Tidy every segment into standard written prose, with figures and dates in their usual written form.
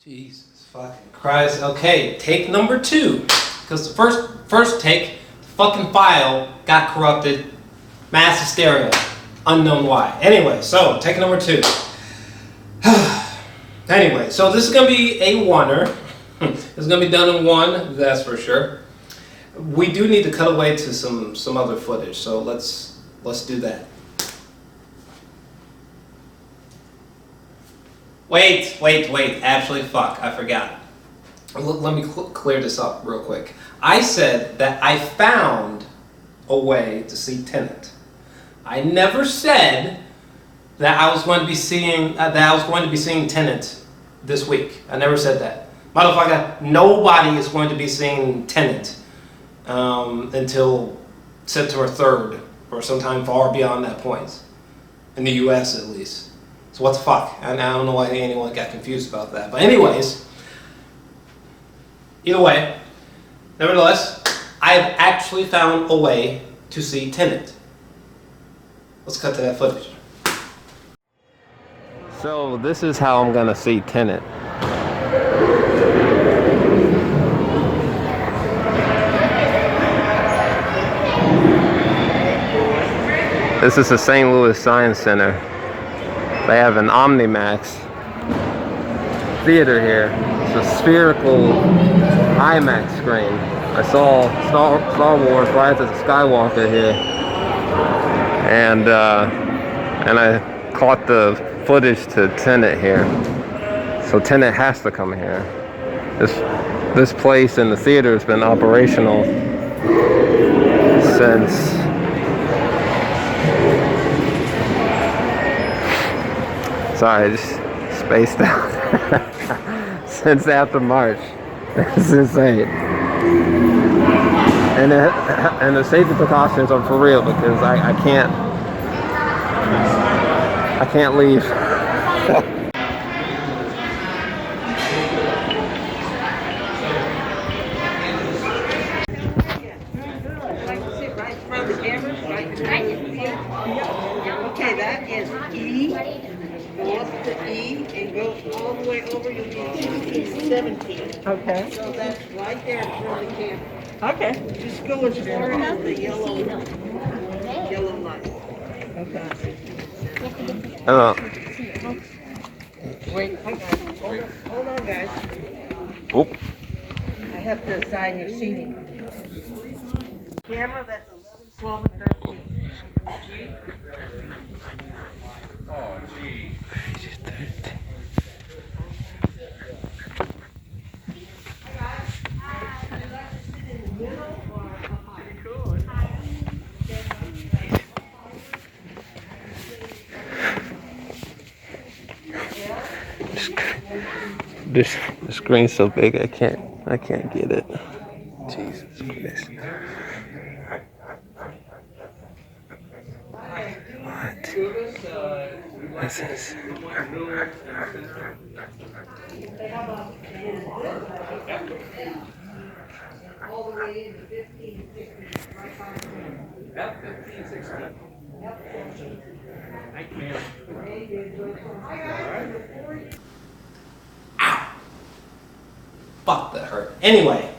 Jesus fucking Christ. Okay, take number 2. Because the first take, the fucking file got corrupted. Mass hysteria. Unknown why. Anyway, so take number 2. Anyway, so this is going to be a oneer. It's going to be done in one, that's for sure. We do need to cut away to some other footage, so let's do that. Wait. Actually, fuck, I forgot. Let me clear this up real quick. I said that I found a way to see Tenet. I never said that I was going to be seeing Tenet this week. I never said that. Motherfucker, nobody is going to be seeing Tenet until September 3rd or sometime far beyond that point. In the US at least. So what the fuck? And I don't know why anyone got confused about that. But anyways, either way, nevertheless, I've actually found a way to see Tenet. Let's cut to that footage. So this is how I'm gonna see Tenet. This is the St. Louis Science Center. They have an IMAX theater here. It's a spherical IMAX screen. I saw Star Wars Rise of the Skywalker here, and I caught the footage to Tenet here. So Tenet has to come here. This place in the theater has been operational since sorry, I just spaced out. Since after March. It's insane. And the safety precautions are for real because I can't leave. Okay, that is E. Go up to E and go all the way over. You'll be 16, 17. Okay. So that's right there in front of the camera. Okay. Just go as far as the yellow line. Okay. Wait, hold on, guys. Oop. I have to assign your seating. Camera, that's 11, 12, and 13. Oh, gee. The screen's so big I can't get it. Jesus Christ. What? What's this? All the way into 15, 16, right on. Yep, 15, 16. Thank you. Ow! Fuck, that hurt. Anyway,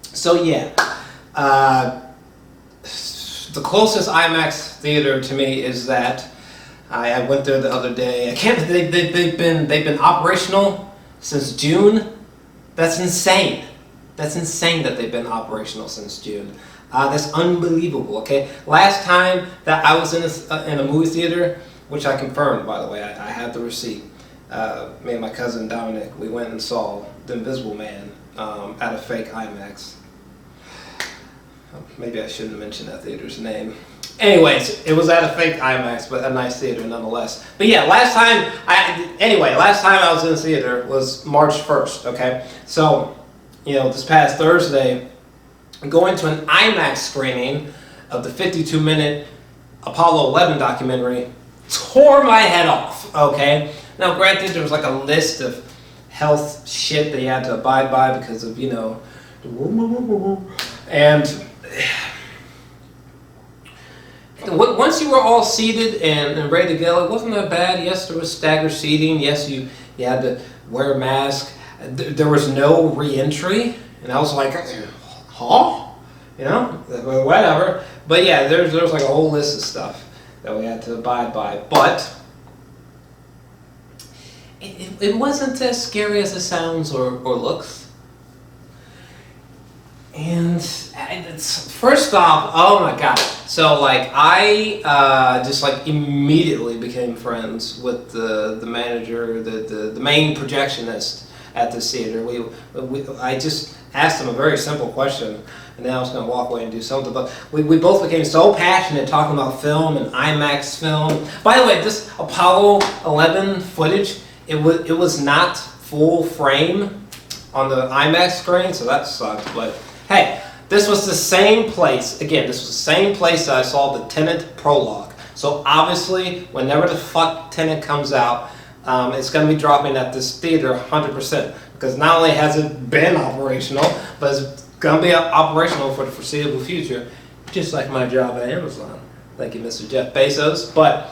so yeah, the closest IMAX theater to me is that I went there the other day. I can't. They've been operational since June. That's insane. That's insane that they've been operational since June. That's unbelievable. Okay, last time that I was in a movie theater, which I confirmed, by the way, I had the receipt. Me and my cousin Dominic, we went and saw The Invisible Man at a fake IMAX. Maybe I shouldn't mention that theater's name. Anyways, it was at a fake IMAX, but a nice theater nonetheless. But yeah, last time I was in the theater was March 1st. Okay, so this past Thursday, going to an IMAX screening of the 52-minute Apollo 11 documentary tore my head off. Okay. Now, granted, there was like a list of health shit that you had to abide by because of, and once you were all seated and ready to go, it wasn't that bad. Yes, there was staggered seating. Yes, you had to wear a mask. There was no re-entry, and I was like, huh? You know, whatever. But yeah, there was like a whole list of stuff that we had to abide by. But it wasn't as scary as it sounds or looks. And it's, first off, oh my god. So like I just like immediately became friends with the manager, the main projectionist at this theater. I just asked him a very simple question, and then I was going to walk away and do something. But we both became so passionate talking about film and IMAX film. By the way, this Apollo 11 footage, it was not full frame on the IMAX screen, so that sucked. But hey, this was the same place. Again, this was the same place that I saw the Tenet prologue. So obviously, whenever the fuck Tenet comes out, it's going to be dropping at this theater 100%. Because not only has it been operational, but it's going to be operational for the foreseeable future. Just like my job at Amazon. Thank you, Mr. Jeff Bezos. But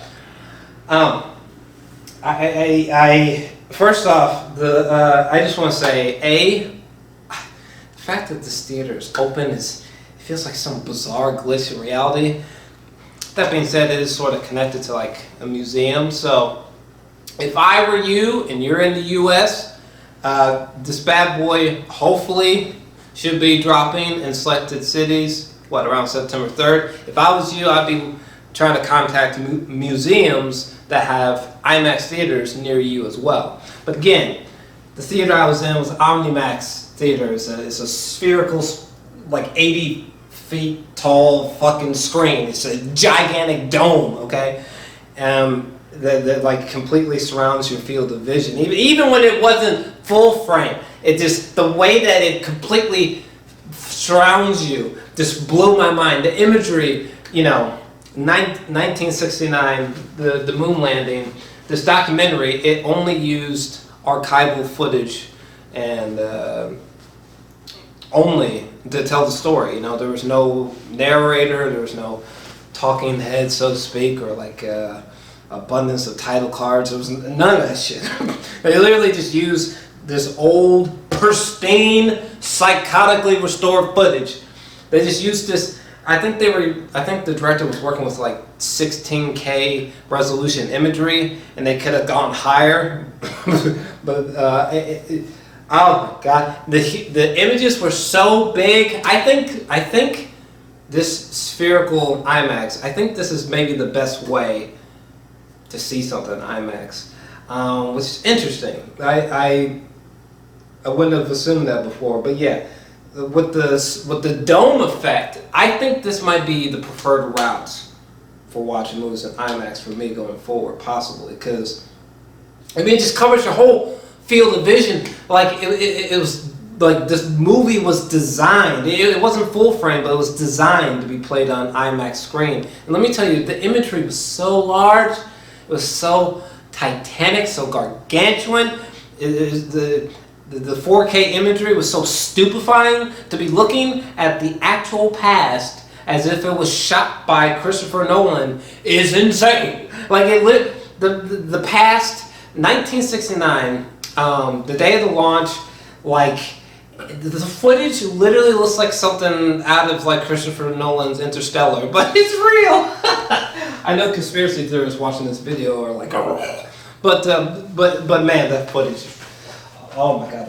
I first off, I just want to say, the fact that this theater is open it feels like some bizarre glitch in reality. That being said, it is sort of connected to like a museum. So if I were you and you're in the U.S., this bad boy hopefully should be dropping in selected cities, around September 3rd. If I was you, I'd be trying to contact museums that have IMAX theaters near you as well. But again, the theater I was in was IMAX theater. It's a spherical, like 80 feet tall fucking screen. It's a gigantic dome, okay? That like completely surrounds your field of vision. Even when it wasn't full frame, it just, the way that it completely surrounds you just blew my mind. The imagery, you know, 1969, the moon landing, this documentary, it only used archival footage and only to tell the story. You know, there was no narrator, there was no talking head, so to speak, or like abundance of title cards. There was none of that shit. They literally just used this old, pristine, psychotically restored footage. They just used this. I think the director was working with like 16K resolution imagery, and they could have gone higher. But oh my god, the images were so big. I think this spherical IMAX, I think this is maybe the best way to see something in IMAX, which is interesting. I wouldn't have assumed that before, but yeah, with the dome effect, I think this might be the preferred route for watching movies in IMAX for me going forward, possibly, because I mean, it just covers your whole field of vision. Like it was like this movie was designed. It wasn't full frame, but it was designed to be played on IMAX screen. And let me tell you, the imagery was so large, it was so titanic, so gargantuan. The 4K imagery was so stupefying. To be looking at the actual past as if it was shot by Christopher Nolan is insane. Like the past 1969, the day of the launch, like the footage literally looks like something out of like Christopher Nolan's Interstellar, but it's real. I know conspiracy theorists watching this video are like, oh. But man, that footage. Oh my god,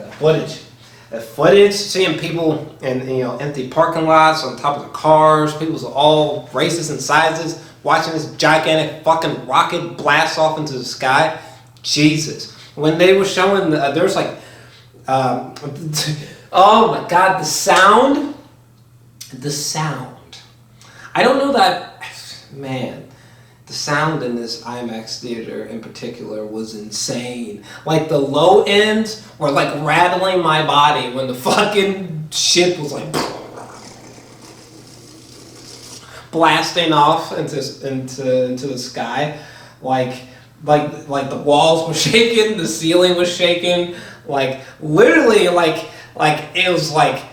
that footage, seeing people in empty parking lots on top of the cars, people of all races and sizes, watching this gigantic fucking rocket blast off into the sky. Jesus. When they were showing, there was like, oh my god, the sound. I don't know that, man. The sound in this IMAX theater in particular was insane. Like the low ends were like rattling my body when the fucking ship was like blasting off into the sky. Like the walls were shaking, the ceiling was shaking. Like literally like it was like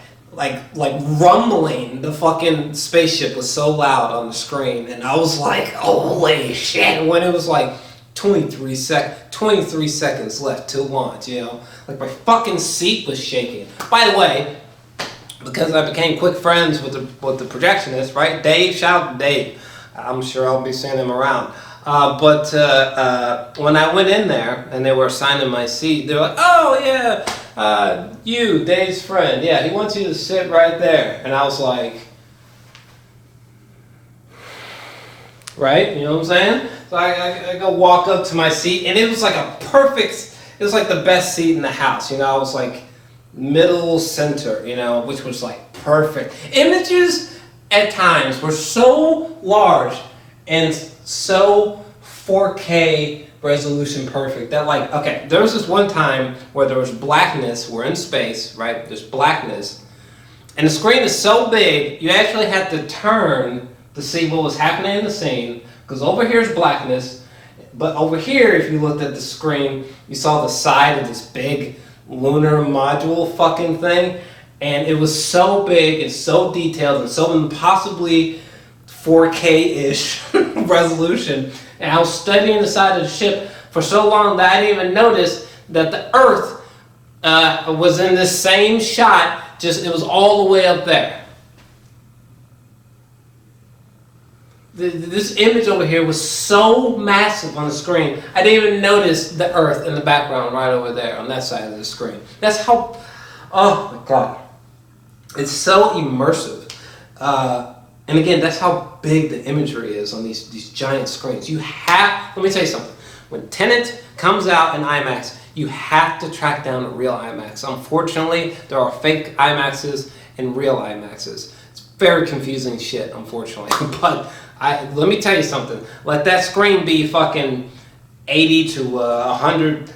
rumbling. The fucking spaceship was so loud on the screen, and I was like, holy shit. When it was like 23 seconds left till launch, you know? Like my fucking seat was shaking. By the way, because I became quick friends with the projectionist, right? Dave, shout out to Dave. I'm sure I'll be seeing him around. But when I went in there and they were assigning my seat, they were like, oh yeah, you, Dave's friend. Yeah, he wants you to sit right there. And I was like, right? You know what I'm saying? So I go walk up to my seat, and it was like it was like the best seat in the house. You know, I was like middle center, you know, which was like perfect. Images at times were so large and so 4K resolution perfect that, like, okay, there was this one time where there was blackness. We're in space, right? There's blackness, and the screen is so big you actually had to turn to see what was happening in the scene, because over here is blackness, but over here, if you looked at the screen, you saw the side of this big lunar module fucking thing, and it was so big and so detailed and so impossibly 4K-ish resolution. And I was studying the side of the ship for so long that I didn't even notice that the Earth was in this same shot, just it was all the way up there. This image over here was so massive on the screen, I didn't even notice the Earth in the background right over there on that side of the screen. That's how, oh my God. It's so immersive. And again, that's how big the imagery is on these giant screens. You have, let me tell you something. When Tenet comes out in IMAX, you have to track down a real IMAX. Unfortunately, there are fake IMAXs and real IMAXs. It's very confusing shit, unfortunately. But let me tell you something. Let that screen be fucking 80 to 100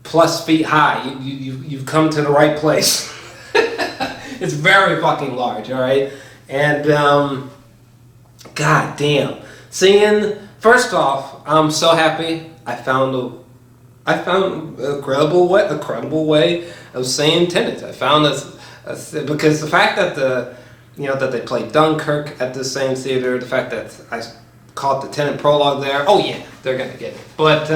plus feet high. You've come to the right place. It's very fucking large, all right? And god damn. First off, I'm so happy I found a credible way of saying Tenet. I found this because the fact that that they played Dunkirk at the same theater, the fact that I caught the Tenet prologue there, oh yeah, they're gonna get it. But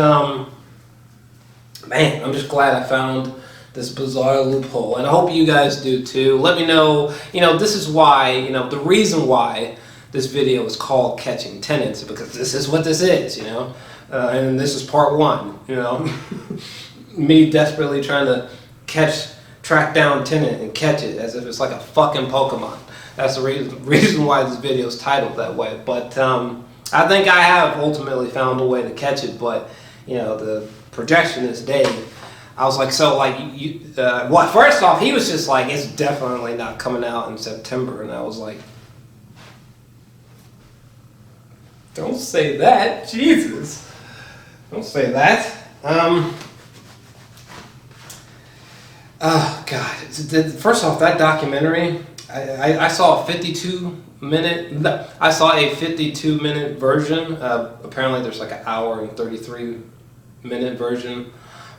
man, I'm just glad I found this bizarre loophole, and I hope you guys do too. Let me know, this is why, the reason why this video is called Catching Tenets, because this is what this is, and this is part one, me desperately trying to track down Tenet and catch it as if it's like a fucking Pokemon. That's the reason why this video is titled that way. But I think I have ultimately found a way to catch it. But the projectionist Dave, I was like, so like well, first off, he was just like, it's definitely not coming out in September, and I was like, don't say that, Jesus, don't say that. Oh God! First off, that documentary, I saw a 52-minute version. Apparently, there's like an hour and 33-minute version.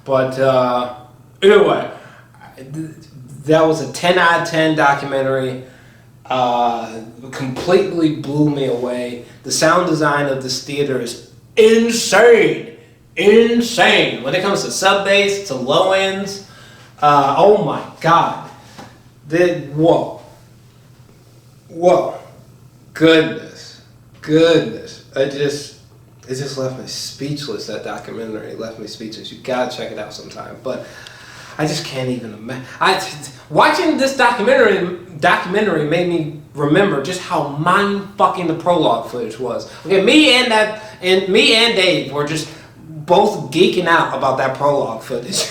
But either way, that was a 10 out of 10 documentary. Completely blew me away. The sound design of this theater is insane. Insane. When it comes to sub bass, to low ends. Oh my God. Whoa. Goodness. It just left me speechless. That documentary left me speechless. You gotta check it out sometime. But I just can't even imagine. Watching this documentary made me remember just how mind-fucking the prologue footage was. Okay, me and Dave were just both geeking out about that prologue footage.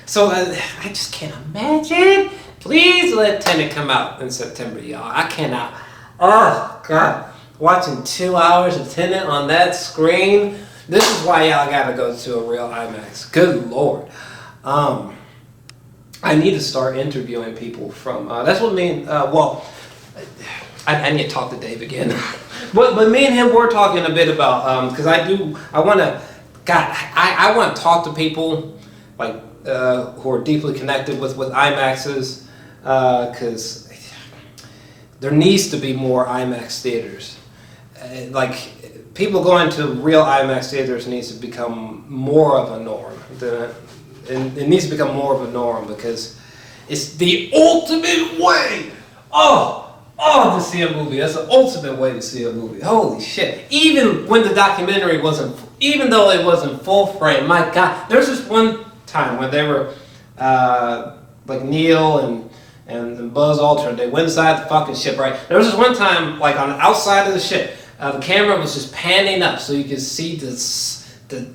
So I just can't imagine. Please let Tenet come out in September, y'all. I cannot. Oh God, watching 2 hours of Tenet on that screen. This is why y'all gotta go to a real IMAX. Good Lord. I need to start interviewing people from. That's what me and I need to talk to Dave again. but me and him were talking a bit about because I want to talk to people like who are deeply connected with IMAXs, because there needs to be more IMAX theaters. Like people going to real IMAX theaters needs to become more of a norm. It needs to become more of a norm because it's the ultimate way. To see a movie. That's the ultimate way to see a movie. Holy shit. Even when the documentary wasn't, even though it wasn't full frame, my God. There was this one time when they were, like Neil and Buzz Aldrin, they went inside the fucking ship, right? There was this one time, like on the outside of the ship, the camera was just panning up so you could see the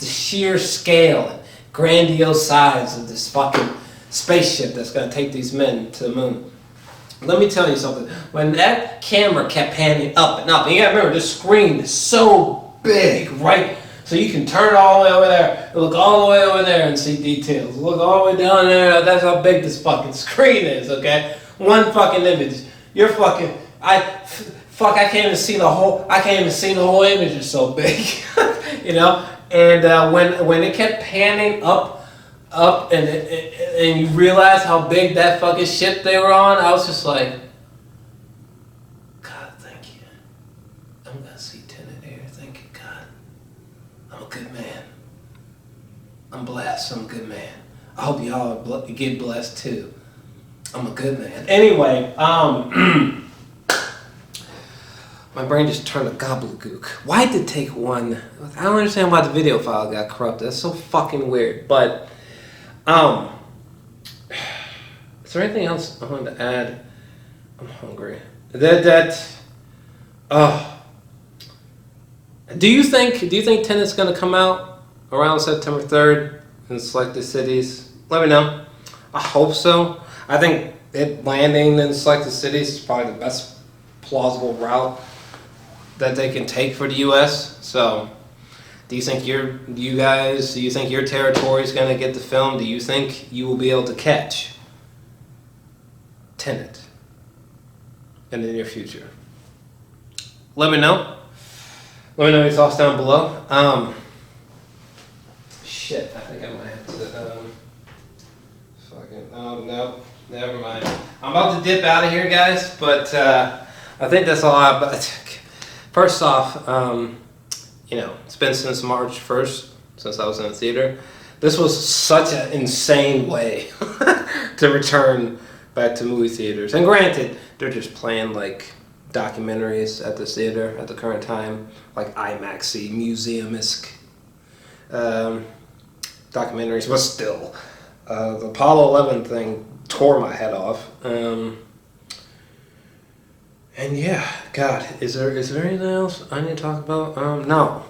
sheer scale and grandiose size of this fucking spaceship that's going to take these men to the moon. Let me tell you something. When that camera kept panning up and up, and you gotta remember, this screen is so big, right? So you can turn all the way over there, look all the way over there and see details. Look all the way down there, that's how big this fucking screen is, okay? One fucking image. You're fucking, I can't even see the whole image, it's so big, you know? And when it kept panning up and you realize how big that fucking ship they were on, I was just like, God, thank you. I'm gonna see Tenet here. Thank you, God. I'm a good man. I'm blessed. I'm a good man. I hope y'all get blessed too. I'm a good man. Anyway, my brain just turned to gobbledygook. Why did it take one? I don't understand why the video file got corrupted. That's so fucking weird. But is there anything else I wanted to add? I'm hungry. Do you think Tenet's gonna come out around September 3rd in selected cities? Let me know. I hope so. I think it landing in selected cities is probably the best plausible route that they can take for the U.S. So, do you think your territory is gonna get the film? Do you think you will be able to catch Tenet in the near future? Let me know. Let me know your thoughts down below. Shit, I think I might have to. No, never mind. I'm about to dip out of here, guys. But I think that's all I. First off, it's been since March 1st since I was in the theater. This was such an insane way to return back to movie theaters. And granted, they're just playing like documentaries at the theater at the current time, like IMAX-y, museum-esque documentaries, but still. The Apollo 11 thing tore my head off. And yeah, God, is there anything else I need to talk about? No.